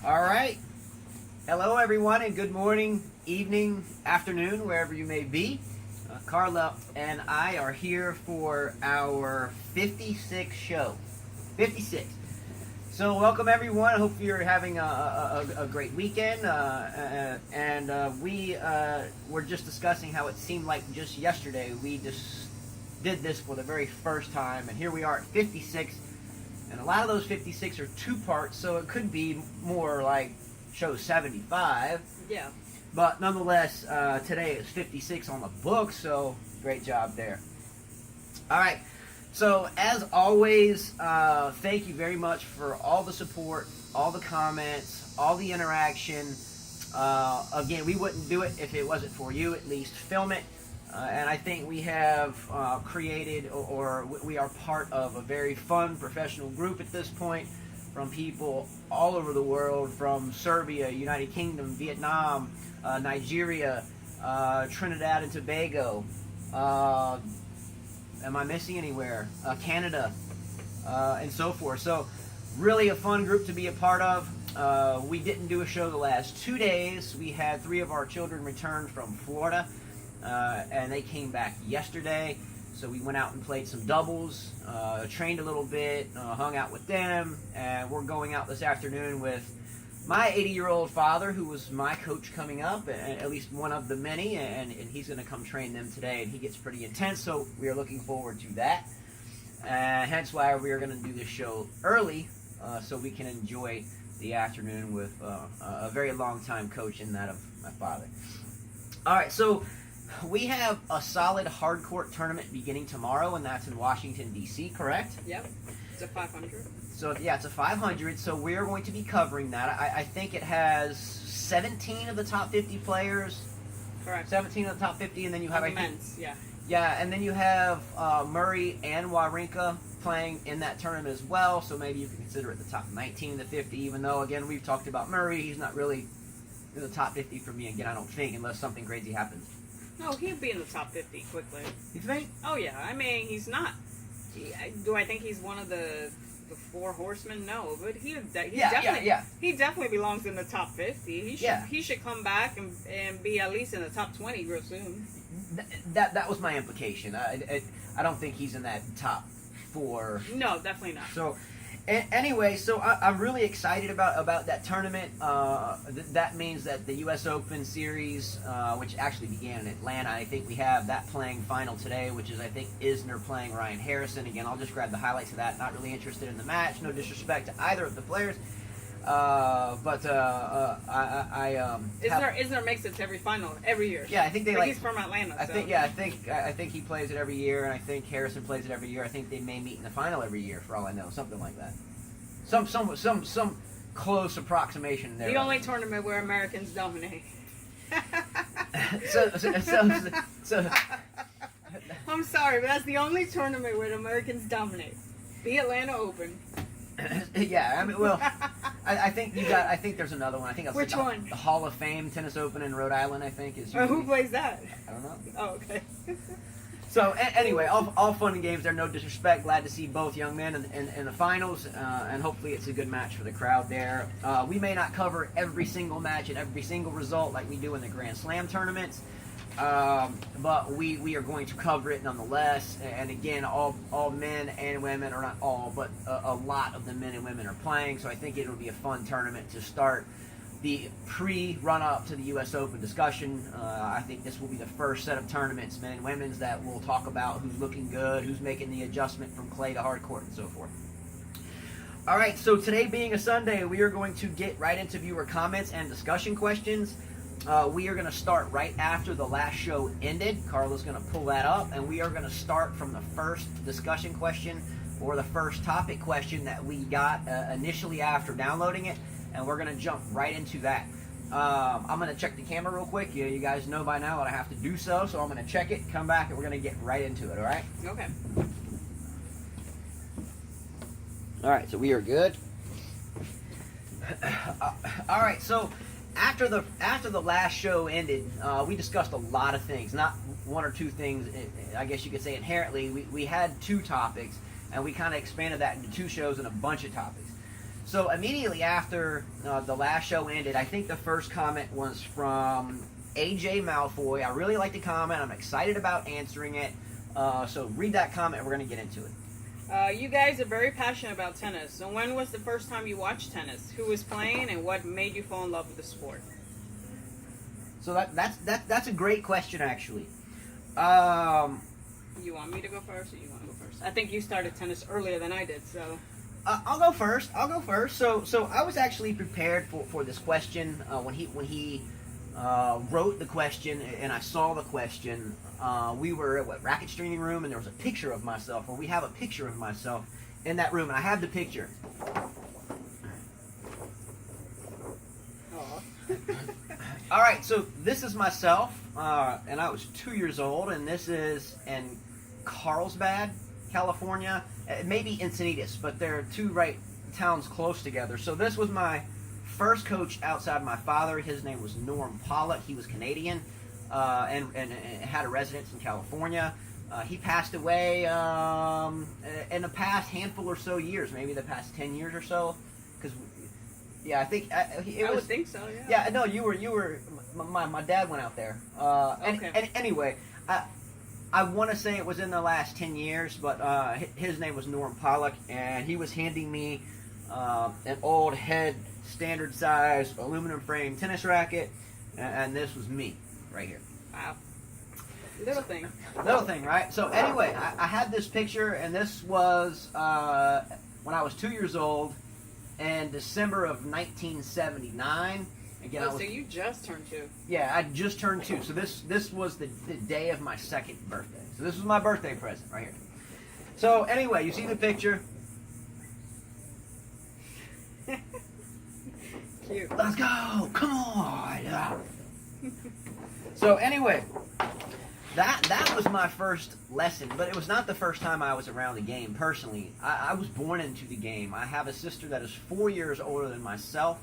All right. Hello, everyone, and good morning, evening, afternoon, wherever you may be. Carla and I are here for our 56th show. 56. So welcome, everyone. I hope you're having a great weekend. We were just discussing how it seemed like just yesterday we just did this for the very first time, and here we are at 56. And a lot of those 56 are two parts, so it could be more like show 75. Yeah. But nonetheless, today is 56 on the book, so great job there. All right. So as always, thank you very much for all the support, all the comments, all the interaction. Again, we wouldn't do it if it wasn't for you. At least film it. And I think we have created, or we are part of a very fun professional group at this point, from people all over the world, from Serbia, United Kingdom, Vietnam, Nigeria, Trinidad and Tobago. Am I missing anywhere? Canada, and so forth. So really a fun group to be a part of. We didn't do a show the last 2 days. We had 3 of our children return from Florida. And they came back yesterday, so we went out and played some doubles, trained a little bit, hung out with them, and we're going out this afternoon with my 80-year-old father, who was my coach coming up, and at least one of the many, and he's going to come train them today, and he gets pretty intense, so we are looking forward to that. Hence why we are going to do this show early, so we can enjoy the afternoon with a very long-time coach in that of my father. All right, so we have a solid hard court tournament beginning tomorrow, and that's in Washington, D.C., correct? Yep. It's a 500. So, yeah, it's a 500, so we're going to be covering that. I think it has 17 of the top 50 players. Correct. 17 of the top 50, and then you have, the men's, yeah. Yeah, and then you have Murray and Wawrinka playing in that tournament as well, so maybe you can consider it the top 19 of the 50, even though, again, we've talked about Murray. He's not really in the top 50 for me, again, I don't think, unless something crazy happens. No, he'll be in the top 50 quickly. You think? Oh, yeah. I mean, he's not. Do I think he's one of the 4 horsemen? No, but he definitely belongs in the top 50. He should come back and be at least in the top 20 real soon. That was my implication. I don't think he's in that top 4. No, definitely not. So, anyway, so I'm really excited about that tournament. That means that the U.S. Open Series, which actually began in Atlanta, I think we have that playing final today, which is, I think, Isner playing Ryan Harrison. Again, I'll just grab the highlights of that. Not really interested in the match. No disrespect to either of the players. Isner makes it to every final every year. Yeah, I think they he's from Atlanta. I think he plays it every year, and I think Harrison plays it every year. I think they may meet in the final every year, for all I know, something like that. Some close approximation there. The only tournament where Americans dominate. so I'm sorry, but that's the only tournament where the Americans dominate. The Atlanta Open. Yeah, I mean, well, I think there's another one. I think Which one? The Hall of Fame Tennis Open in Rhode Island, I think is. Who plays that? I don't know. Oh, okay. So anyway, all fun and games there. No disrespect. Glad to see both young men in the finals, and hopefully it's a good match for the crowd there. We may not cover every single match and every single result like we do in the Grand Slam tournaments. But we are going to cover it nonetheless. And again, all men and women, or not all, but a lot of the men and women are playing. So I think it'll be a fun tournament to start the pre-run-up to the U.S. Open discussion. I think this will be the first set of tournaments, men and women's, that we'll talk about who's looking good, who's making the adjustment from clay to hard court, and so forth. All right, so today being a Sunday, we are going to get right into viewer comments and discussion questions. We are going to start right after the last show ended. Carla's going to pull that up, and we are going to start from the first discussion question, or the first topic question that we got initially after downloading it, and we're going to jump right into that. I'm going to check the camera real quick. You guys know by now that I have to do so I'm going to check it, come back, and we're going to get right into it, all right? Okay. All right, so we are good. All right, so after the last show ended, we discussed a lot of things, not one or two things. I guess you could say inherently, we had 2 topics, and we kind of expanded that into 2 shows and a bunch of topics. So immediately after the last show ended, I think the first comment was from AJ Malfoy. I really like the comment. I'm excited about answering it. So read that comment. We're going to get into it. You guys are very passionate about tennis. So when was the first time you watched tennis? Who was playing, and what made you fall in love with the sport? So that's a great question, actually. You want me to go first, or you want to go first? I think you started tennis earlier than I did, so. I'll go first. So I was actually prepared for this question when he wrote the question, and I saw the question. We were at racket streaming room, and there was a picture of myself, or we have a picture of myself in that room, and I have the picture. All right, so this is myself, and I was 2 years old, and this is in Carlsbad, California. Maybe Encinitas, but they're two towns close together. So this was my first coach outside my father. His name was Norm Pollock. He was Canadian and had a residence in California. He passed away in the past handful or so years, maybe the past 10 years or so. Because, yeah, I think I would think so. Yeah. Yeah, no, you were. My dad went out there. Okay. And anyway, I want to say it was in the last 10 years, but his name was Norm Pollock, and he was handing me an old head, standard size, aluminum frame tennis racket, and this was me right here. Wow. Little thing. Little thing, right? So anyway, I had this picture, and this was when I was 2 years old in December of 1979. Again, so you just turned 2. Yeah, I just turned 2. So this was the day of my second birthday. So this was my birthday present right here. So anyway, you see the picture. Cute. Let's go! Come on! So anyway, that was my first lesson, but it was not the first time I was around the game personally. I was born into the game. I have a sister that is 4 years older than myself,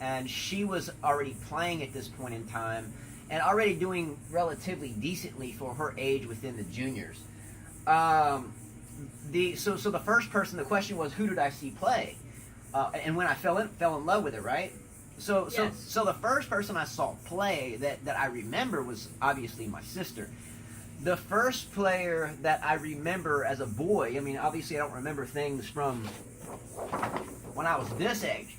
and she was already playing at this point in time and already doing relatively decently for her age within the juniors. So the first person, the question was, who did I see play? And when I fell in love with it, right? So the first person I saw play that I remember was obviously my sister. The first player that I remember as a boy, I mean, obviously I don't remember things from when I was this age,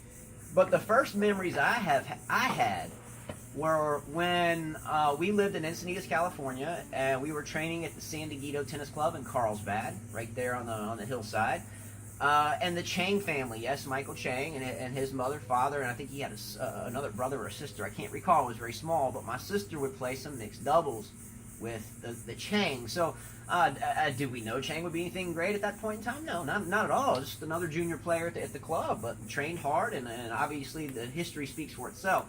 but the first memories I had were when we lived in Encinitas, California, and we were training at the San Diego Tennis Club in Carlsbad, right there on the hillside. And the Chang family, yes, Michael Chang and his mother, father, and I think he had another brother or sister. I can't recall. It was very small, but my sister would play some mixed doubles with the Chang. So, did we know Chang would be anything great at that point in time? No, not at all. Just another junior player at the club, but trained hard, and obviously the history speaks for itself.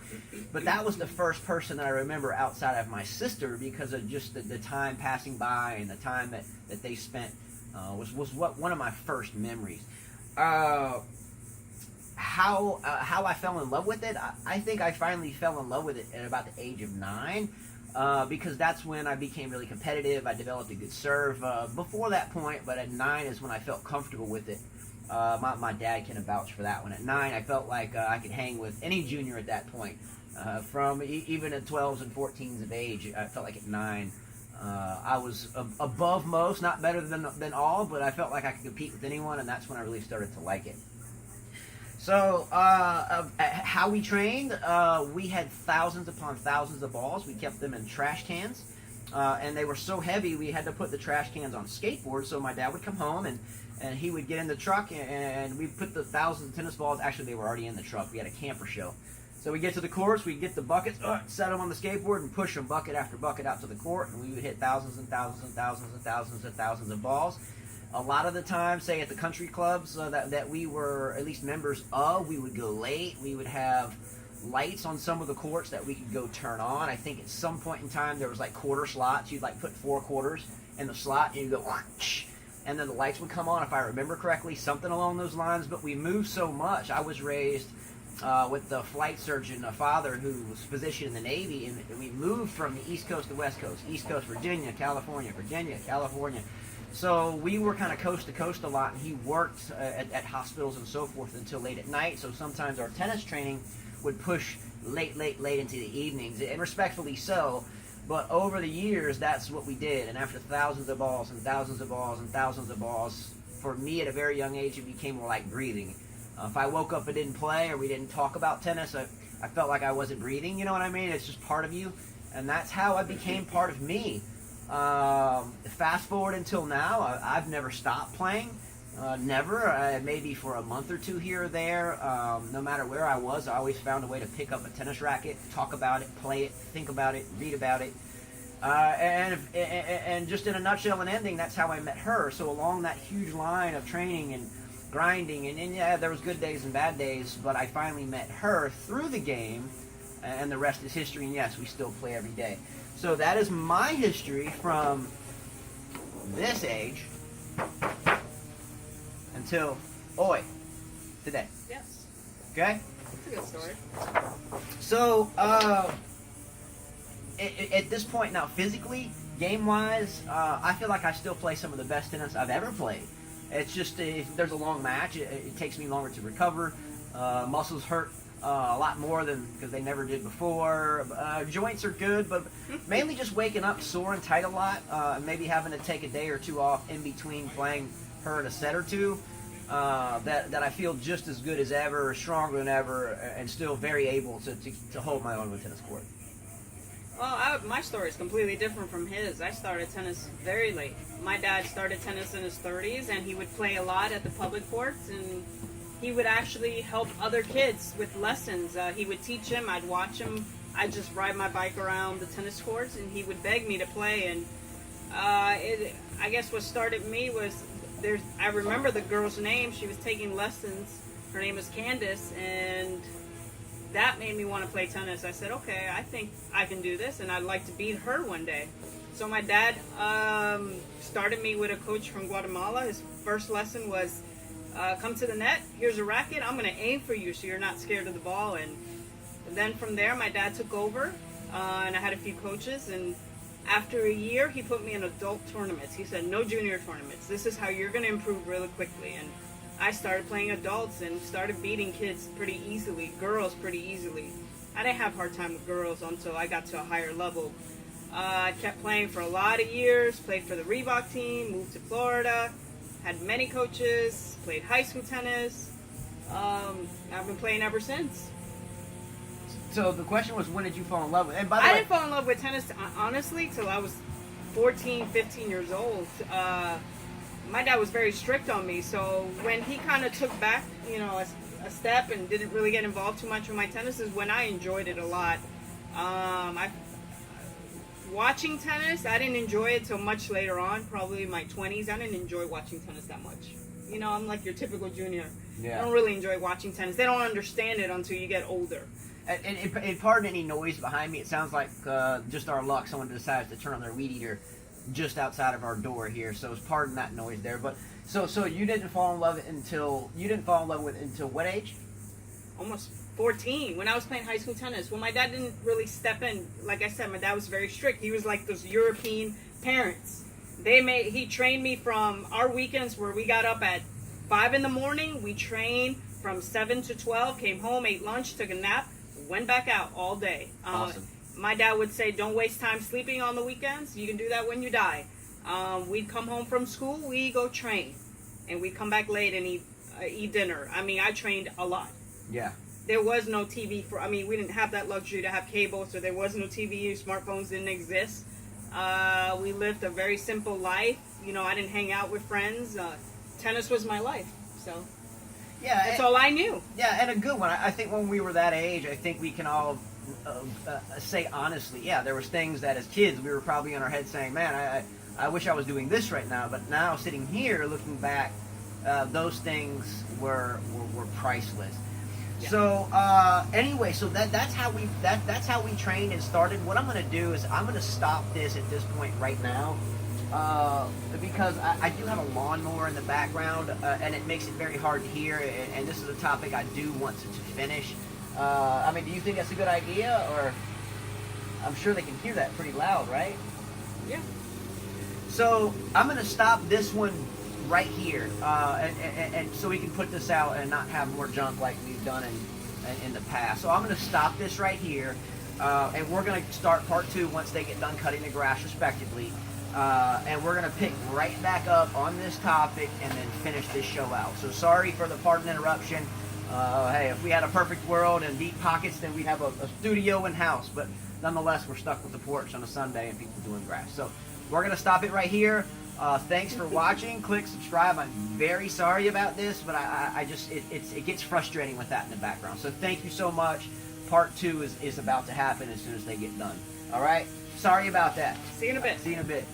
But that was the first person that I remember outside of my sister because of just the time passing by and the time that they spent. Was one of my first memories. How I fell in love with it? I think I finally fell in love with it at about the age of 9, because that's when I became really competitive. I developed a good serve. Before that point, but at 9 is when I felt comfortable with it. My dad can vouch for that one. At 9, I felt like I could hang with any junior at that point. From even at 12s and 14s of age, I felt like at 9. I was above most, not better than all, but I felt like I could compete with anyone, and that's when I really started to like it. So, how we trained, we had thousands upon thousands of balls. We kept them in trash cans, and they were so heavy we had to put the trash cans on skateboards. So my dad would come home, and he would get in the truck, and we put the thousands of tennis balls. Actually, they were already in the truck. We had a camper show. So we get to the courts, we get the buckets, set them on the skateboard, and push them bucket after bucket out to the court, and we would hit thousands and thousands and thousands and thousands and thousands of balls. A lot of the time, say at the country clubs that we were at least members of, we would go late. We would have lights on some of the courts that we could go turn on. I think at some point in time there was like quarter slots. You'd like put 4 quarters in the slot, and you'd go, whoosh, and then the lights would come on, if I remember correctly, something along those lines. But we moved so much. I was raised with the flight surgeon, a father who was physician in the Navy, and we moved from the East Coast to West Coast, East Coast, Virginia, California. So we were kind of coast to coast a lot, and he worked at hospitals and so forth until late at night. So sometimes our tennis training would push late into the evenings, and respectfully so. But over the years, that's what we did. And after thousands of balls and thousands of balls and thousands of balls, for me at a very young age, it became more like breathing. If I woke up and didn't play or we didn't talk about tennis, I felt like I wasn't breathing. You know what I mean? It's just part of you. And that's how I became part of me. Fast forward until now, I've never stopped playing. Never. Maybe for a month or two here or there. No matter where I was, I always found a way to pick up a tennis racket, talk about it, play it, think about it, read about it. And just in a nutshell and ending, that's how I met her. So along that huge line of training and grinding, and yeah, there was good days and bad days, but I finally met her through the game, and the rest is history. And yes, we still play every day. So that is my history from this age until today. Yes. Okay? That's a good story. So, at this point now, physically, game-wise, I feel like I still play some of the best tennis I've ever played. It's just, if there's a long match, it takes me longer to recover. Muscles hurt a lot more than because they never did before. Joints are good, but mainly just waking up sore and tight a lot, maybe having to take a day or two off in between playing her in a set or two. That I feel just as good as ever, stronger than ever, and still very able to hold my own with tennis court. Well, my story is completely different from his. I started tennis very late. My dad started tennis in his 30s, and he would play a lot at the public courts, and he would actually help other kids with lessons. He would teach them, I'd watch him, I'd just ride my bike around the tennis courts, and he would beg me to play. And I guess what started me was, I remember the girl's name. She was taking lessons. Her name was Candace, and that made me want to play tennis. I said, okay, I think I can do this, and I'd like to beat her one day. So my dad started me with a coach from Guatemala. His first lesson was, come to the net, here's a racket, I'm going to aim for you so you're not scared of the ball. And then from there, my dad took over, and I had a few coaches, and after a year, he put me in adult tournaments. He said, no junior tournaments. This is how you're going to improve really quickly. And I started playing adults and started beating kids pretty easily, girls pretty easily. I didn't have a hard time with girls until I got to a higher level. I kept playing for a lot of years, played for the Reebok team, moved to Florida, had many coaches, played high school tennis. I've been playing ever since. So the question was, when did you fall in love with it? And by the I way, didn't fall in love with tennis, honestly, till I was 14, 15 years old. My dad was very strict on me, so when he kind of took back, a step and didn't really get involved too much with my tennis is when I enjoyed it a lot. Watching tennis, I didn't enjoy it till much later on, probably in my 20s. I didn't enjoy watching tennis that much. I'm like your typical junior. Yeah. I don't really enjoy watching tennis. They don't understand it until you get older. And pardon any noise behind me. It sounds like just our luck. Someone decides to turn on their weed eater just outside of our door here. So pardon that noise there. But so you didn't fall in love with it until what age? Almost 14, when I was playing high school tennis. When my dad didn't really step in, like I said, my dad was very strict. He was like those European parents. He trained me from our weekends where we got up at 5 in the morning. We trained from 7 to 12, came home, ate lunch, took a nap, went back out all day. Awesome. My dad would say, don't waste time sleeping on the weekends. You can do that when you die. We'd come home from school, we go train. And we'd come back late and eat dinner. I mean, I trained a lot. Yeah. There was no TV we didn't have that luxury to have cable, so there was no TV. Smartphones didn't exist. We lived a very simple life. I didn't hang out with friends. Tennis was my life. So yeah, that's all I knew. Yeah, and a good one. I think when we were that age, I think we can all say honestly, yeah, there was things that as kids we were probably in our head saying, man, I wish I was doing this right now. But now sitting here looking back, those things were priceless. Yeah. So anyway, so that's how we trained and started. What I'm going to do is I'm going to stop this at this point right now because I do have a lawnmower in the background and it makes it very hard to hear. And this is a topic I do want to finish. Do you think that's a good idea? Or I'm sure they can hear that pretty loud, right? Yeah. So I'm going to stop this one right here, and so we can put this out and not have more junk like we've done in the past. So I'm going to stop this right here, and we're going to start part 2 once they get done cutting the grass respectively. And we're going to pick right back up on this topic and then finish this show out. So sorry for the pardon interruption. Hey, if we had a perfect world and deep pockets, then we'd have a studio in-house. But nonetheless, we're stuck with the porch on a Sunday and people doing grass. So we're going to stop it right here. Thanks for watching. Click subscribe. I'm very sorry about this, but it gets frustrating with that in the background. So thank you so much. Part 2 is about to happen as soon as they get done. All right? Sorry about that. See you in a bit. See you in a bit.